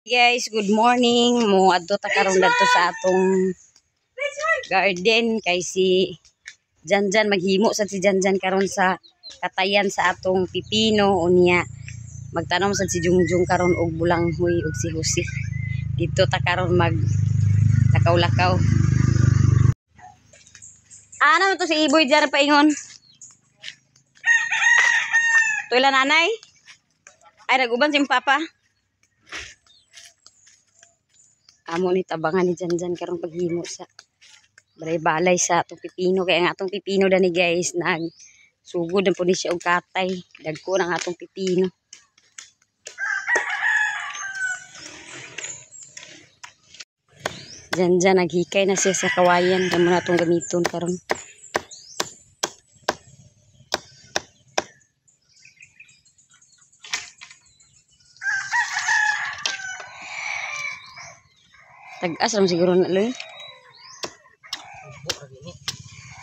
Guys, good morning. Mo adto ta karon dito sa atong garden kay si Janjan maghimo sa si Janjan karon sa katayan sa atong pipino unya. Magtanom sa si Jungjung karon og bulanghoy ug si Husi. Dito ta karon mag lakaw-lakaw. Ano to si Iboy diyan paingon? Tuila nanay? Ay naguban si Papa. Amo ni tabangan ni Janjan karong paghimo sa balay-balay sa atong pipino kaya nga atong pipino dani guys nag sugod na po ni siya og katay dagko ng atong pipino. Janjan naghikay na siya sa kawayan kamo natong gamiton karon. Tag-as ram siguro na loy.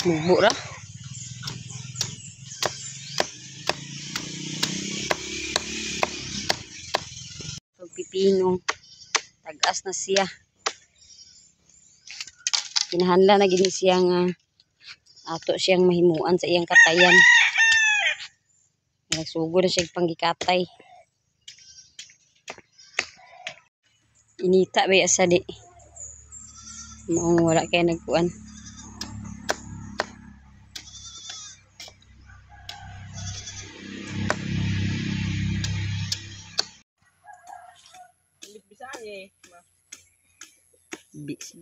Mugbo ra. Pipino. Tag-as na siya. Kinahanglan na gini siya nga ato siyang mahimuan sa iyang katayan. Nagsugod na siya panggikatay. Inita ba asa di? Maong wala kaya nagkuan. Bis.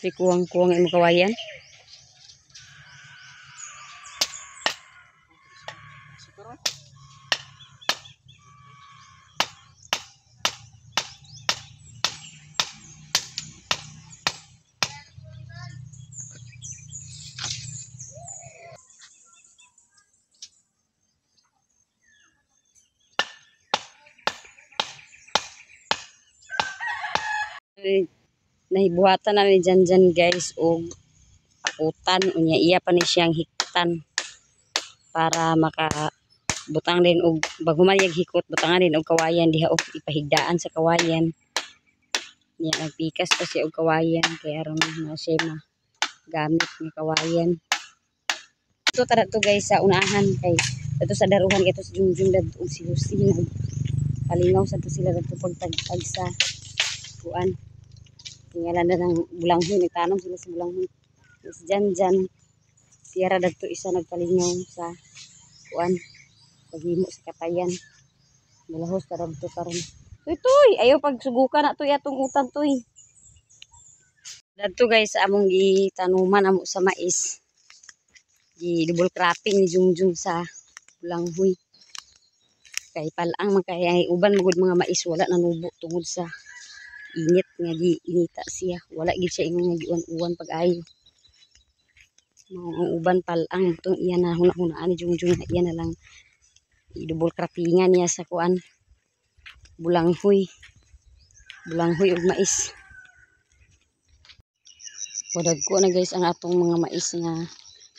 Si kuwang-kuwang imo kawayan. Nahibuhatan na ni Janjan guys og akutan unya iya pa ni siyang hiktan para maka butang din og bago man hikot butangan din og kawayan diha og ipahigdaan sa kawayan niya nagpikas pa siya og kawayan kaya aron na siya magamit ng kawayan. Ito tara to guys sa unahan kay dito sa daruhan ito sa Jungjung dadto og si Husi nagpalingaw sa to sila dito pagtagtag sa kuan Tinggalan na ng bulanghoy. Nagtanong sila sa bulanghoy. Tapos dyan. Siyara dagto isa nagpalingaw sa kuan. Paghimo sa katayan. Malahos ka dagto karon. Tuy. Ayaw pagsugukan na tuy atong utan tuy. Dagto guys among gitanuman amo sa mais. Double cropping ni Jungjung sa bulanghoy. Kay palang makay uban magud mga mais wala nanubo tungod sa init nga giinita siya. Wala gid siya ingon nga giuwan-uwan pag-ayo. Ang uban palang tong iya na hunaan ni Jungjung iya na lang double croppingan niya sa kuan bulanghoy. Bulanghoy ug mais. Dagko na guys ang atong mga mais nga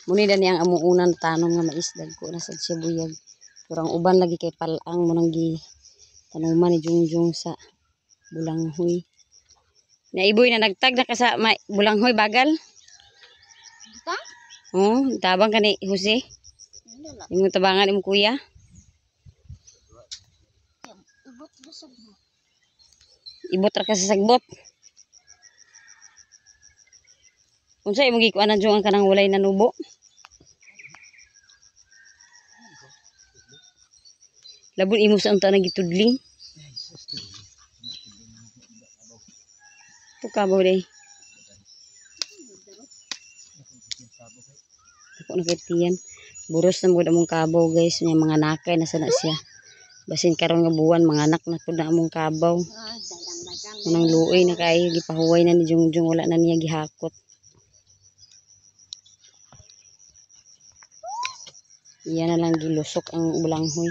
muni na niyang amuunan tanom nga mais dagko na sad siya buyag. Pero ang uban lagi kay palang mo nang tanuman ni Jungjung sa bulanghoy. Naiboy na nagtag na ka sa bulanghoy bagal. Butang? Oh, tabang ka ni Jose. Yung tabangan mo kuya. Ibot na sagbot. Ibot ra ka sa sagbot. Unsa imong gikuanan Jung ang kanang walay nanubo? Labon imo sa unta nagitudling. Tukabaw day. Ako nakitiyan. Buros na mga among kabaw guys. Yung mga nakay nasa na siya. Basin karon nga buwan mga anak na po na among kabaw. Unang luoy na kayo. Gipahuway na ni Jungjung. Wala na niya gihakot. Iyan na lang gilusok ang bulanghoy.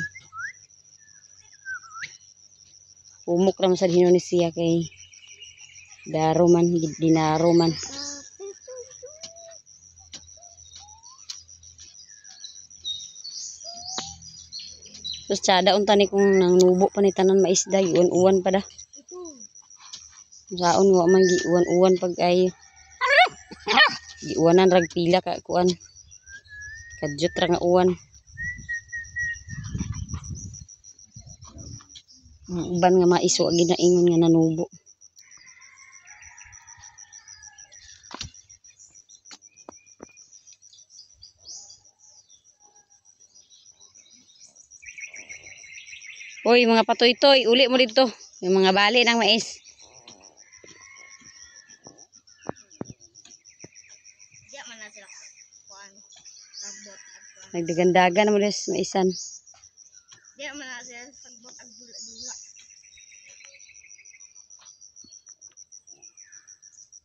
Umok naman sa hino ni siya kay daro man, dinaro man. Terus tsada unta ni kung nang nubo pa ni tanan maisda, uwan-uwan pa da. Saon wa man gi uwan-uwan pag ay giuwanan rag pila ka kuan. Kadyot ra nga uwan. Uban nga maiso ginaingon nga nanubo. Hoy mga patoy-toy, uli mo dito. Yung mga bali ng mais. Diya man na sila kuan. Sagbot ag Nagdagandagan mo des maisan. Diya man na sila sagbot ag dula-dula.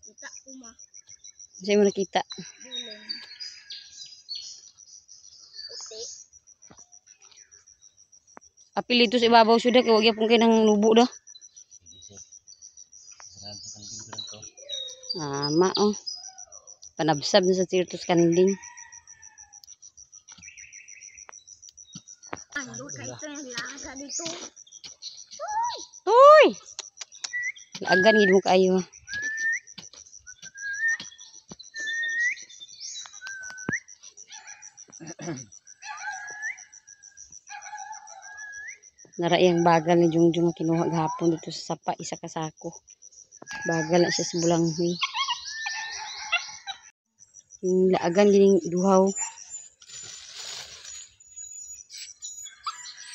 Kita kuma. Sa'yo mo nakita. Duling. Uti. Apil dito sa ibabaw suda kay wag yapon kay nang nubo do. Ma oh. Panabsab na sa tirtos kanding. Ando kay ito yung laga dito. Uy! Lagan gid mo kayo. Nara yang bagal ni Jungjung nga kinuha gahapon dito sa sapa isa ka sako. Bagal na siya sa bulanghoy. Yung laagan gining duhaw.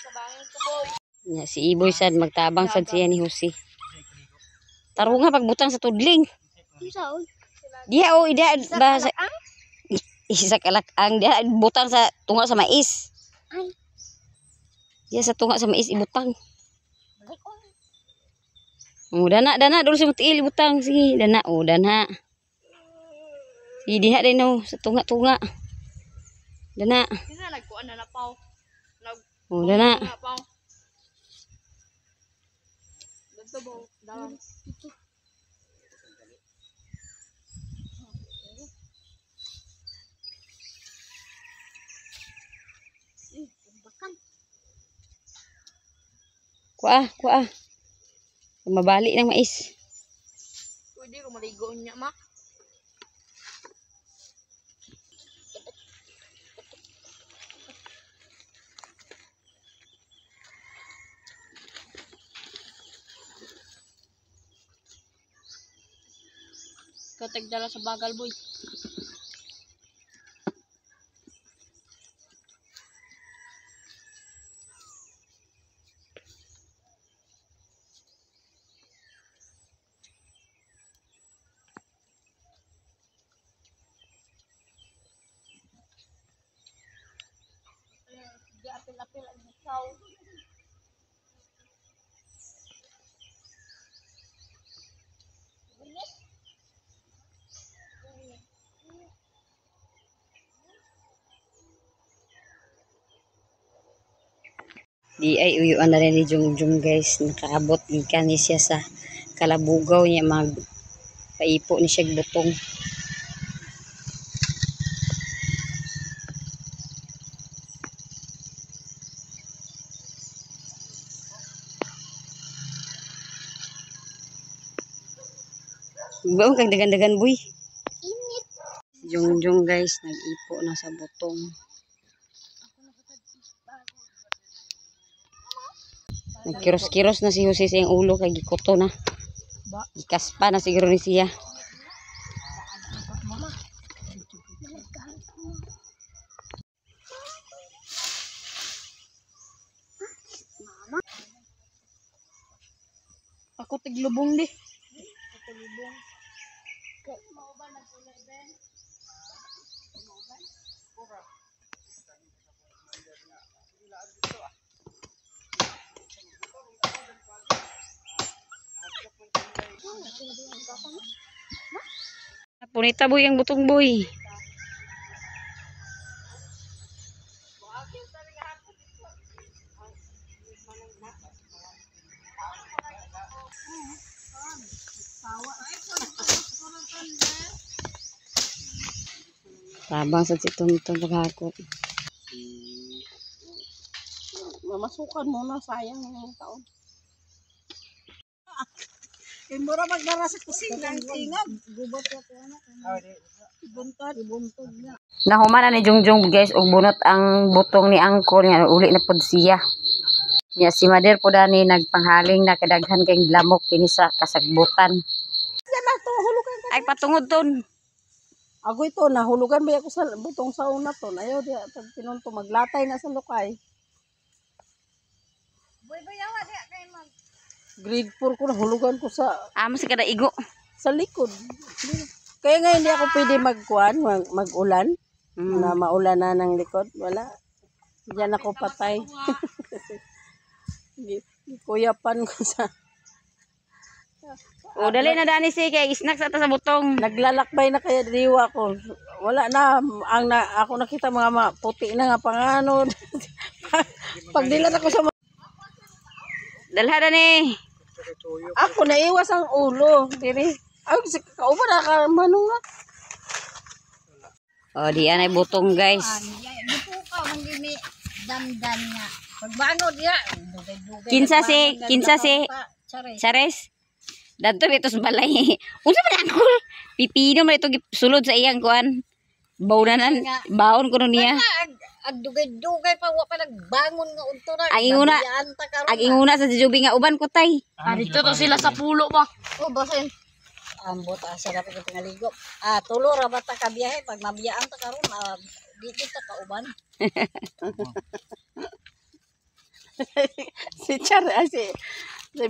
Kabangin ko boy. Ya, si Iboy sad magtabang sad siya ni Jose. Tarunga pagbutang sa tudling. Isa oy. Diha o ida ba sa isa kalak-ang diha butang sa tunga sa mais. Ay. Diha sa tunga sa mais ibutang. Balik ko. Oh, dana dulu si mutiil ibutang sige dana dana. Sige diha din no sa tunga-tunga. Dana. Dina nagkuan na napaw. Dana. Napaw. Dito bo dalan. Bakan. Kuha. Mabali ng mais. Pwede ko maligo niya ma. Katagdala sa bagal boy. Apil-apil ang isaw. Di ay uyuan na rin ni Jungjung guys. Nakaabot gikan ni siya sa kalabugaw niya, mag paipo ni siya butong. Baon kang dagan-dagan boy. Init. Jungjung guys, nag-ipo na sa butong. Nagkiros-kiros na si Jose sa iyang ulo kay gikoto na. Gikaspa na siguro ni siya. Ako tiglubong di. Punita boy ang butong boy. Tabang sa situntun paghakot. Mamasukan mo na, sayang yung taon. Mura magdara sa kusina ang tingag. Gubot ka ko anak. Ibuntod na. Nahuman na ni Jungjung guys og bunot ang butong ni angkol nga uli na pud siya. Nya si Mader po dani nagpanghaling na kadaghan kay lamok kini sa kasagbutan. Yan to hulugan ka. Ay patungod ton. Ako ito nahulugan ba ako sa butong sa una to. Ayaw di pag pinunto maglatay na sa lukay. Boy bayawa di kay mag grade 4 ko nahulugan ko sa Amo si kada igo. sa likod. Kaya nga hindi ako pwede magkuan, mag-ulan. Na maulan na ng likod. Wala. Diyan ako patay. Kuyapan ko sa... O dali na dani si kay snack sa ta sa butong. Naglalakbay na kaya diwa ko. Wala na. Ako nakita mga puti na nga pangano. Pag dilat ako sa... Dalha dani. Ako naiwas ang ulo. Diri. Ay, kauban na ka manong na. O di anay butong guys. Dito ka, hindi dandan nga. Pagbango diya, dugay-dugay. Kinsa si Chares. Dadto dito sa balay. Unsa man angkol? Pipino man ito sulod sa iyang kuan. Bawnanan, baon ko niya. Ag dugay-dugay pa wa pa nagbangon nga unto na. Ang inguna sa Jubi nga uban ko tay. Dito to sila sa pulo ba? Oh, basin. Ambot asa ra pag pangaligo. Tulo ra bata ka biyahe pag mabiyaan ta karon di kita ka uban. Si Char si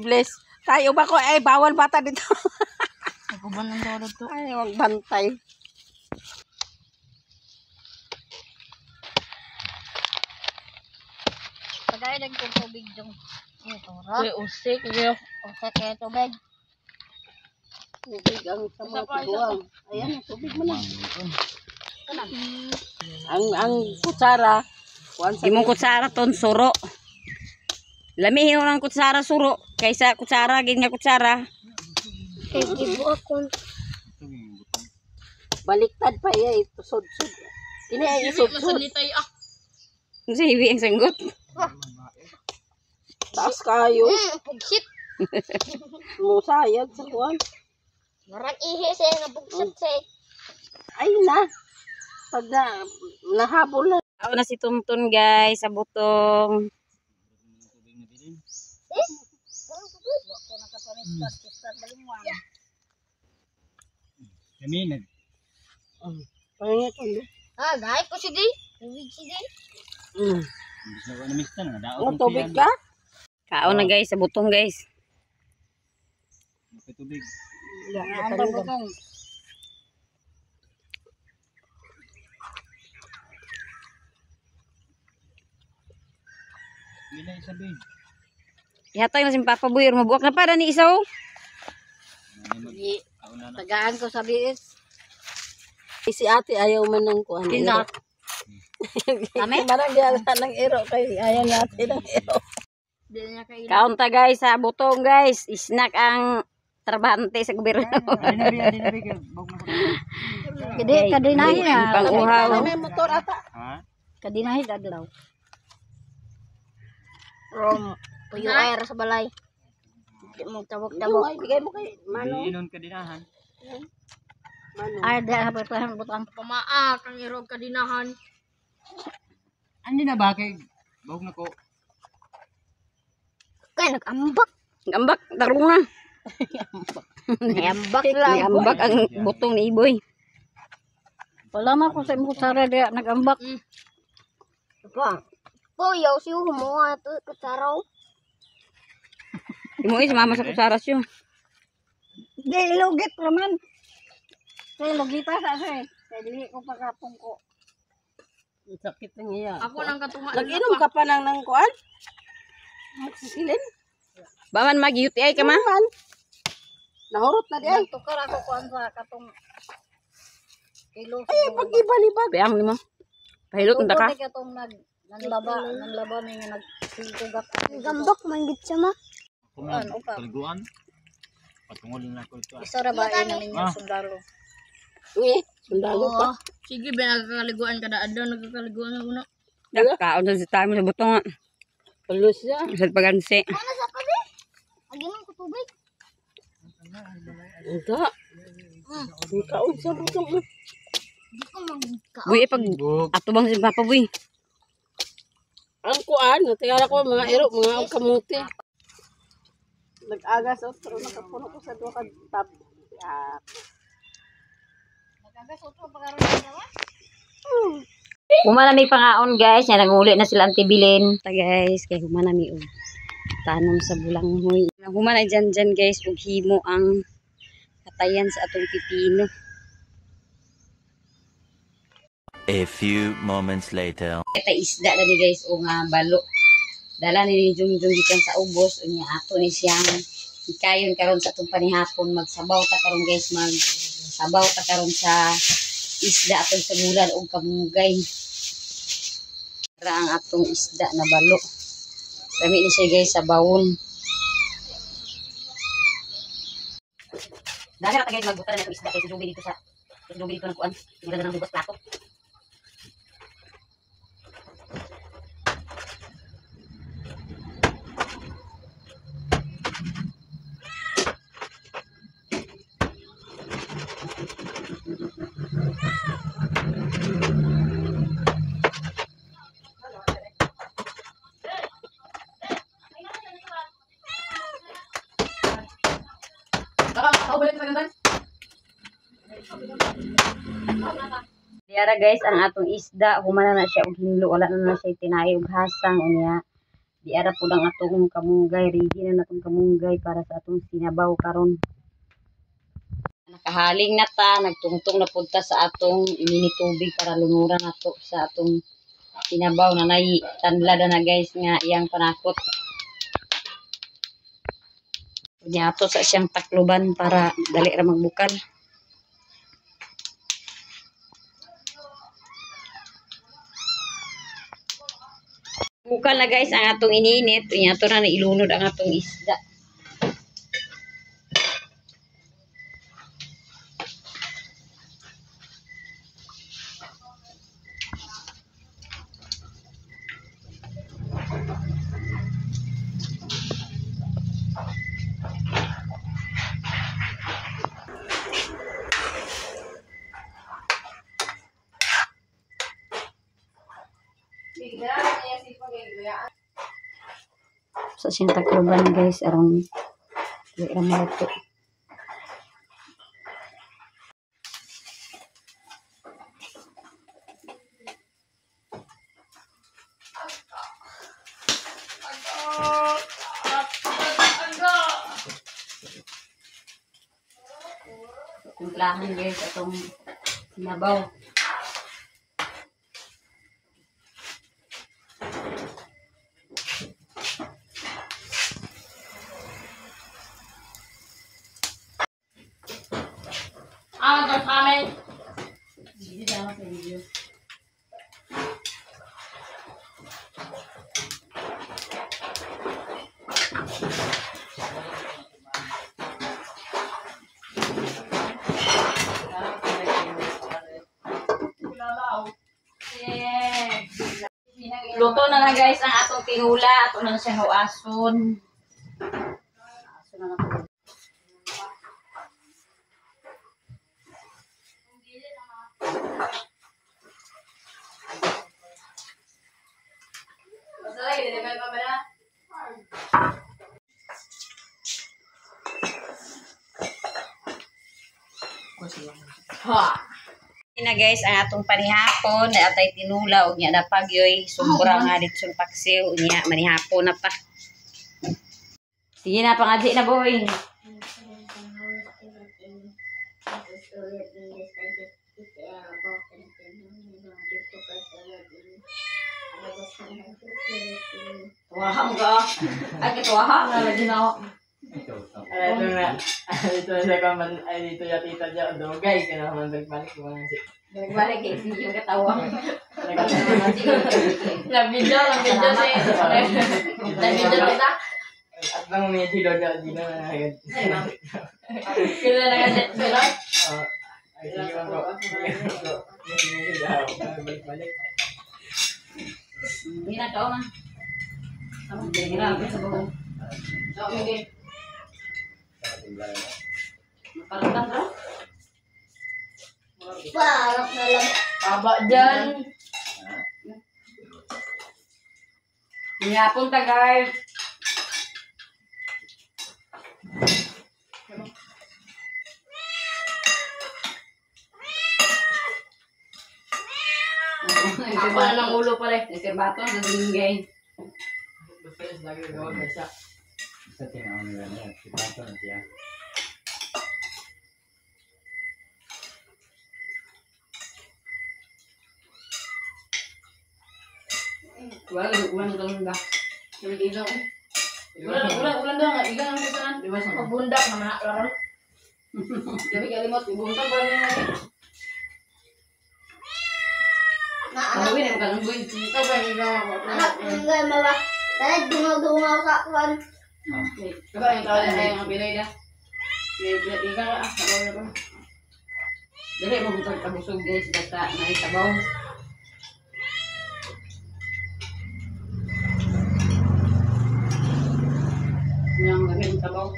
Bless. Tayo ba ko ay bawal bata dito. Uban ang dawad to. Ay magbantay. Pagay lang kung tubig dong. Ito ra. Uy, usik yo. Usik kay tubig. Tubig ang sama tubuang. Ayan, tubig mo na. Ang kutsara. Imong kutsara ton suro. Lamihin mo ng kutsara suro kaysa kutsara gid nga kutsara. Kay gibo akong baliktad pa iya ito sud-sud. Kini ay isud-sud. Unsa hibi ang sanggot? Taas kayo. Pugsit. Musayag sa kuwan. Marang ihi siya nga pugsit siya. Ay na. Pag nahabol na. Ako na si Tuntun guys sa butong. Kami Parang ito. Gaya ko si Di. Tubig si Di. Bisa ko na mista na daot. O, tubig ka? Kaon na guys, sa butong guys. Tubig. Ang butong. Bila isabi. Ihatag na si Papa Boy, mabuak na para ni isaw. Tagaan ko sa biis. Si ate ayaw man ng kuhan. Kinsa? Kami? Marang di ala ng iro kay ayaw natin ng iro. Kaon ta guys sa butong guys. Snack ang trabahante sa gobyerno. Adi na bigay. Bog na ko. Gede kadinahi na. Pang-uhaw. May motor ata. Ha? Kadinahi dadlaw. Rom, puyo air sa balay. Di mo tabok-tabok. Bigay mo kay Mano. Inon ka dinahan. Mano. Ay, dahil hapit-hapit butang. Pamaa, kang irog kadinahan. Andi na ba kay bog na ko. Kaya nag-ambak. Gambak, tarong na. Nag-ambak lang. Gambak ang butong ni Iboy. Wala man ko sa imong sara dia nag-ambak. Pa. Yaw si mo ato kutsaraw. Imo is mama sa kusaras yun. Di lugit naman. Kay lugita sa say. Kay dili ko pagkapong ko. Sakit niya. Ako nang katunga. Nag-inom ka pa nang kuan? Silin? Baman mag-UTI ka ma? Nahurot na di ay. Tukar ako kuan sa katong kilo. Ay, pag-ibalibag. Piang mo. Pahilot na ka. Katong nanglaba may nga nagtugak. Gambak man gid siya ma. Ano pa? Kaliguan. Patungol na ko ito. Isa ra ba namin yung sundalo. Uy, sundalo pa. Sige, ba nagkakaliguan kada adlaw nagkakaliguan ako na. Kaon sa tayo sa butong. Pulos siya. Sa pagansi. Ano sa pali? Aginom ko tubig. Ito. Kaon sa butong. Di ko magkaon. Boy, pag atubang si Papa Boy. Ang kuan, tingala ko mga iro, mga kamuti. Nag-agas otro, nakapuno ko sa duha ka tap. Nag-agas otro pagkaroon na Humanami pangaon guys, yan nanguli na sila antibilin. Ta guys, kay humanami og tanom sa bulanghoy. Humanay dyan guys, ug himo ang katayan sa atong pipino. A few moments later. Ito isda na ni guys o nga balo. Dala ni Jungjung gikan sa ubos unya ato ni siyang ikayon karon sa atong panihapon magsabaw ta karon guys magsabaw ta karon sa isda atong sagulan og kamugay. Para ang atong isda na balo. Dami ni siya guys sa bawon. Dali ra ta guys magbutan na itong isda kay sudubi dito sa sudubi dito ng kuan. Maganda ng hugas plato. Diara guys ang atong isda humana na siya og hinlo wala na siya tinayo og hasang unya. Diara pud ang atong kamunggay ready na natong kamunggay para sa atong sinabaw karon. Nakahaling na ta nagtungtong na pud ta sa atong mini tubig para lumuran nato sa atong sinabaw na nay tanlad na guys nga iyang panakot. Unya ato sa siyang takloban para dali ra magbukal. Bukal na guys ang atong ininit. Unya ato na nailunod ang atong isda. Sa siyang takloban guys aron dili ra maluto. timplahan guys atong sinabaw. Ito kami. Hindi daw sa video. Luto na lang guys ang atong tinula. Ato na siya huason. Aso na lang. Na guys ang atong panihapon na atay tinula ug nya napag yoy sobra nga ditson paksiw unya manihapon na pa. Sige na pangadi na boy. Waham ka. Ay katuwaha na lagi na ako. Dito sa kaman, ay dito ya tita dyan, dogay, kinaman nagbalik ko nga si. Balik eh yung katawa. Nag-video siya. Nag-video kita. At nang may tilo dyan, di na agad. Kila na kasi sila. Ay sige man ko. Sige daw, balik. Hindi na kao man. Ang grabe sa buong. Okay. Parang ka? Parang na lang. Taba dyan. Hihapon ta guys. Ako na ng ulo pala. Reservato na dinggay. Basta lagi gawin na siya. Sa tinawag nila niya, si Pato na siya. Ulan ba? Ulan daw nga. Igan ang kusanan. Magbundak naman na. Laro. Gabi kalimot, ibunta ba niya? Ano yun, ang kalunggoy. Ito ba yung igawa mo? Anak, enggak malah. Saya dungaw-dungaw sa kwan. Diba yung tawag na yung Pinoy na? Igan ka. Sabaw na ba? Dali mo butang kabusog guys, basta naitabaw. Yang gamit ang tabaw.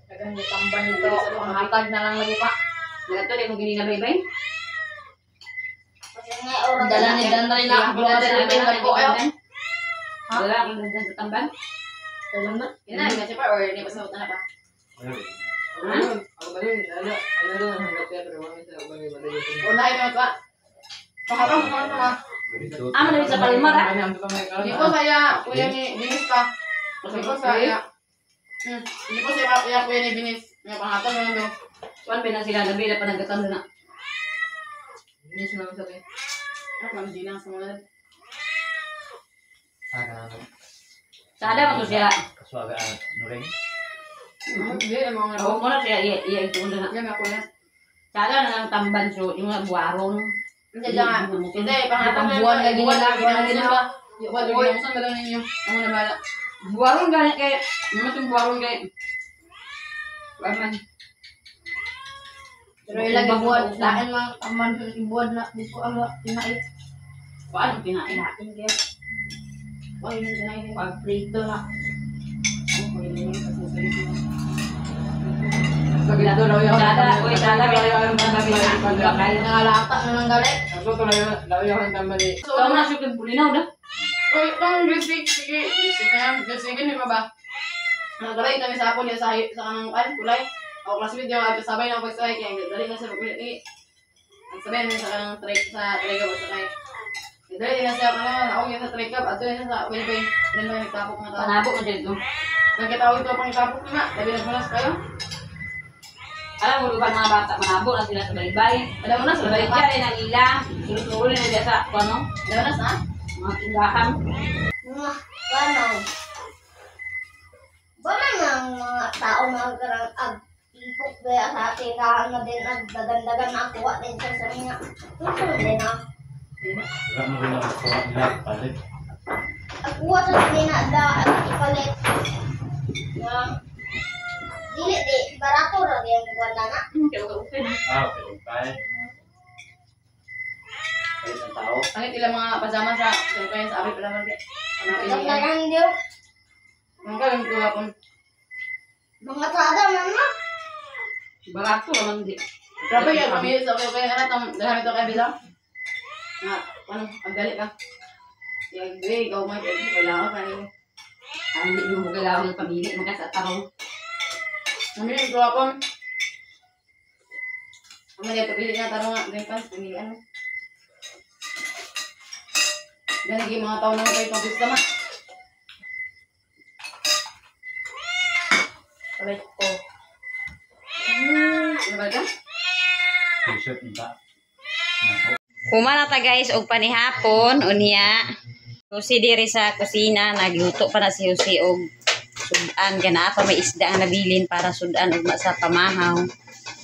Dagang tamban nito. Panghatag na lang lagi pa. Nagato, di mo gininabay-bay? Kasi nga orang Dala ni Dan rin na. Dala rin na ko ayo. Wala akong nandyan sa tamban. Dalam na. Ina, hindi pa or hindi pa sa utan na pa. Ako ba rin, ano doon, hanggat kaya pero wala sa bagay madali ko. Unahin mo pa. Paharap mo na. Ah, manawid sa Palmar ah. Hindi ko saya kuya ni Binis pa. Hindi ko saya. Hindi ko saya kuya ni Binis. May pangatag na lang daw. Kuan pa na sila, nabila pa nagkatan na. Hindi siya naman sabi. Ano kami din ang sumunod. Sada mo to siya. Kasuaga nuring. Hindi, ang mga Oo mo na siya, iya ito na. Yan ako na. Sada na lang tamban so, yung mga buwarong. Hindi, dyan. Hindi, pangatag na buwan lagi nila. Buwan lagi nila. Buwan lagi nila. Saan ba lang ninyo? Ako na bala. Buwarong ganit kay, naman itong buwarong kay. Waman. Pero ilagay buwan. Lain mga taman buwan na. Hindi ko aga pinait. Paano kinain? Natin kaya. Wala yung kinain. Pag prito na. Pagkito daw yung Sada, uy, sada, kaya yung mga bakal. Nangalata na ng galit. Ako tuloy yung tambali. So, Ikaw na siya bulinaw na. Uy, itong basic, sige, basic na yan. Basic yun, di ba ba? Nagkalay kami sa ako niya sa kanang kulay. Ako classmate niya, sabay na ako sa kaya dali na siya magkulit ni. Nagsabay na sa kanang trade up sa kaya. Dali na siya kanang ako niya sa trade up, ato niya sa wilbay. Then may nagtapok na tao. Panabok na dyan ito. Nagkatawag ito pang itapok na, dali na punas kayo. Alam mo ba mga bata, manabo na sila sa baybay. Alam mo na, Sa sa balik baybay na nila, sulod-sulod na nila sa ano, Alam mo na, saan? mga tindahan. Mga ganaw. Ba man ang mga tao magkarang ag-ipok kaya sa ating kahan na din dagan-dagan na kuha din sa sarina. Ito din ah. Wala mo rin ako nila palit. Ang kuha sa sarina da at ipalit. Nga. Dili di, barato ra yung kuha na na. Kaya okay na. Okay, okay. Ay, isang tao. Pangit ilang mga pasama sa kaya sa abit pala man. Ano ini? Dagan diyo. Ang kami tuwa po. Mga tada man na. Barato naman di. Grabe kaya kami sa kaya na tam dahil ito kay Bila. Nga, ano, ang dali ka. Yung gue, ikaw may kailangan ka nila. Hindi mo kailangan ng pamilya, magkasataw. Kami yung tuwa po. Kami yung pagpilit nga tanong nga, ganyan pa, pamilya ano. Ganyan yung mga tao na kayo pang gusto ma. Balik ko. Ano ba ka? T-shirt nita. Humana ta guys, og panihapon, unya. Susi diri sa kusina, nagluto pa na si Jose og sudan. Gana pa may isda ang nabilin para sudan og sa pamahaw.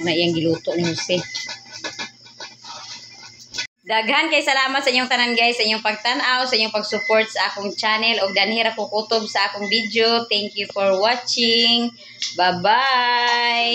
Na iyang giluto ni Jose. Daghan kay salamat sa inyong tanan guys, sa inyong pagtan-aw, sa inyong pag-support sa akong channel og danhira ko kutob sa akong video. Thank you for watching. Bye-bye!